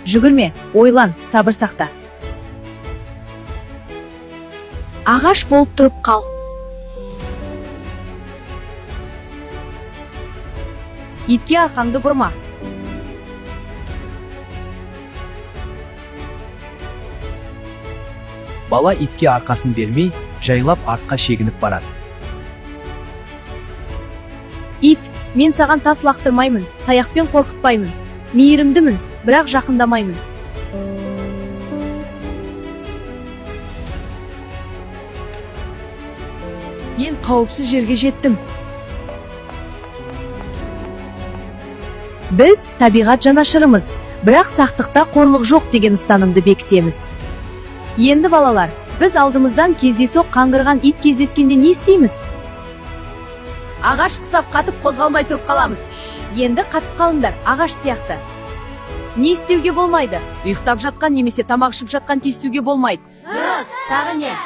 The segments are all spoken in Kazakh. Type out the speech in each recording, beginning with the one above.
Жүгірме, ойлан, сабыр сақта. Ағаш болып тұрып қал. Итке арқаңды бұрма. Бала итке арқасын бермей, жайлап артқа шегініп барады. Ит, мен саған тас лақтырмаймын, таяқпен қорқытпаймын. Мейірімдімін, бірақ жақындамаймын. Мен қауіпсіз жерге жеттім. Біз табиғат жанашырымыз, бірақ сақтықта қорлық жоқ деген ұстанымды бекітеміз. Енді балалар, біз алдымыздан кездейсоқ қаңғырған ит кездескенде не істейміз? Ағаш құсап қатып қозғалмай тұрып қаламыз. Енді қатып қалыңдар, ағаш сияқты. Не істеуге болмайды? Ұйықтап жатқан немесе тамақ ішіп жатқан тиісуге болмайды. Дұрыс, тағы не?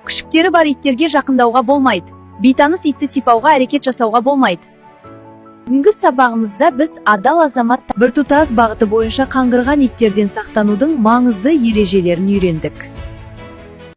Күшіктері бар иттерге жақындауға болмайды. Бейтаныс итті сипауға әрекет жасауға болмайды. Бүгінгі сабағымызда біз адал азамат біртұтас бағыты бойынша қаңғырған иттерден сақтанудың маңызды ережелерін үйрендік.